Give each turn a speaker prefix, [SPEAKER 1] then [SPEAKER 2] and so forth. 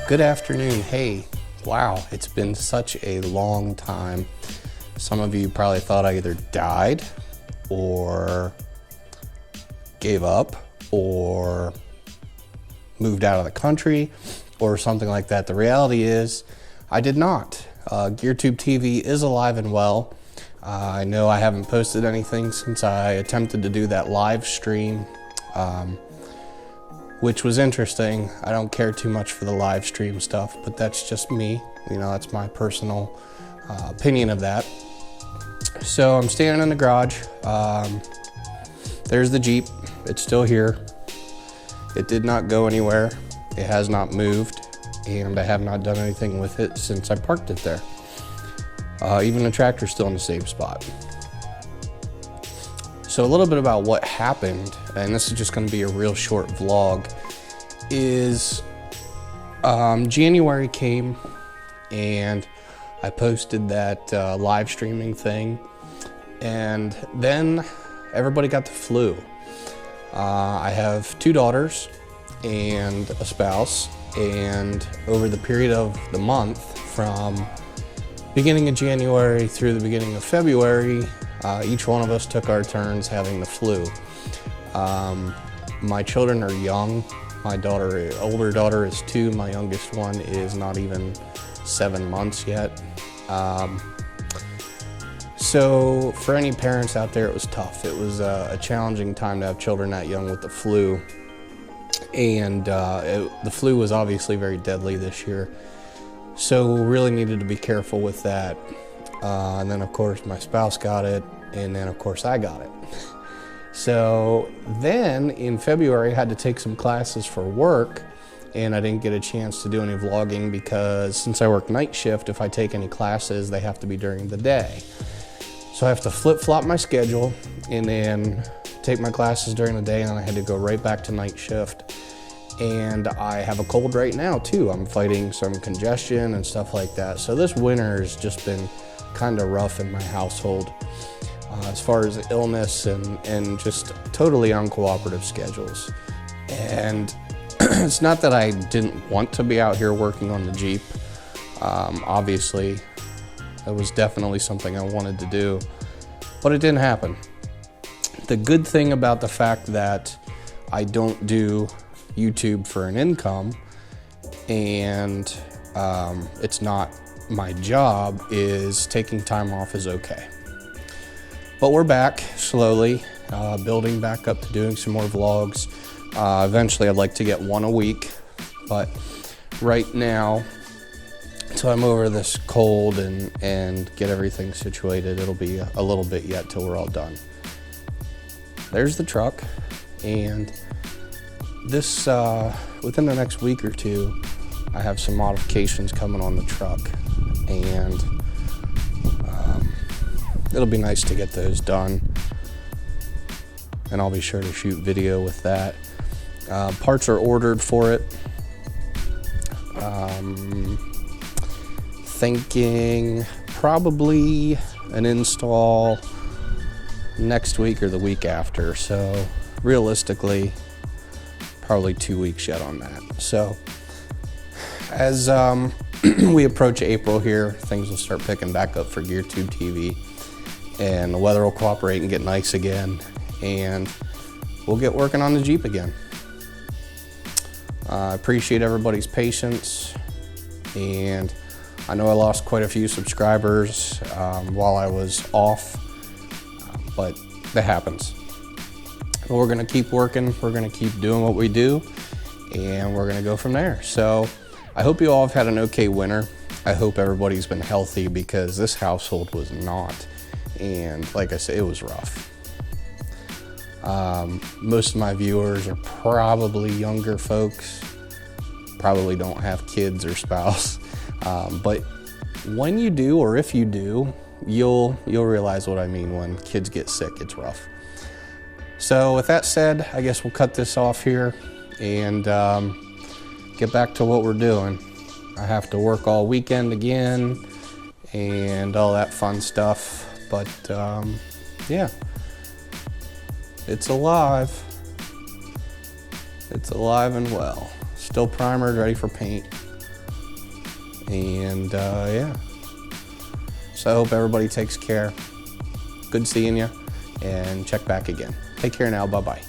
[SPEAKER 1] Good afternoon. Hey, wow, it's been such a long time. Some of you probably thought I either died or gave up or moved out of the country or something like that. The reality is I did not. GearTube TV is alive and well. I know I haven't posted anything since I attempted to do that live stream, which was interesting. I don't care too much for the live stream stuff, but that's just me. You know, that's my personal opinion of that. So I'm standing in the garage. There's the Jeep. It's still here. It did not go anywhere. It has not moved, and I have not done anything with it since I parked it there. Even the tractor's still in the same spot. So a little bit about what happened, and this is just going to be a real short vlog, is January came and I posted that live streaming thing, and then everybody got the flu. I have 2 daughters and a spouse, and over the period of the month from beginning of January through the beginning of February, each one of us took our turns having the flu. My children are young. My older daughter is 2. My youngest one is not even 7 months yet. So for any parents out there, it was tough. It was a challenging time to have children that young with the flu. And the flu was obviously very deadly this year. So really needed to be careful with that. And then of course my spouse got it, and then of course I got it. So then in February I had to take some classes for work, and I didn't get a chance to do any vlogging because since I work night shift, if I take any classes, they have to be during the day. So I have to flip-flop my schedule and then take my classes during the day, and then I had to go right back to night shift. And I have a cold right now too. I'm fighting some congestion and stuff like that. So this winter has just been kind of rough in my household as far as illness and just totally uncooperative schedules. And it's not that I didn't want to be out here working on the Jeep. Obviously, it was definitely something I wanted to do, but it didn't happen. The good thing about the fact that I don't do YouTube for an income, and it's not my job, is taking time off is okay. But we're back slowly, building back up to doing some more vlogs. Eventually I'd like to get 1 a week, but right now, until I'm over this cold and get everything situated, it'll be a little bit yet till we're all done. There's the truck, and this, within the next week or 2, I have some modifications coming on the truck, and it'll be nice to get those done, and I'll be sure to shoot video with that. Parts are ordered for it. Thinking probably an install next week or the week after, so realistically probably 2 weeks yet on that. So as we approach April here, things will start picking back up for GearTube TV, and the weather will cooperate and get nice again, and we'll get working on the Jeep again. I appreciate everybody's patience, and I know I lost quite a few subscribers while I was off, but that happens. we're gonna keep working, we're gonna keep doing what we do, and we're gonna go from there. So I hope you all have had an okay winter. I hope everybody's been healthy, because this household was not. And like I said, it was rough. Most of my viewers are probably younger folks, probably don't have kids or spouse. But when you do, or if you do, you'll realize what I mean. When kids get sick, it's rough. So with that said, I guess we'll cut this off here and get back to what we're doing. I have to work all weekend again and all that fun stuff, but yeah, it's alive. It's alive and well. Still primered, ready for paint. And yeah, so I hope everybody takes care. Good seeing you, and check back again. Take care now, bye-bye.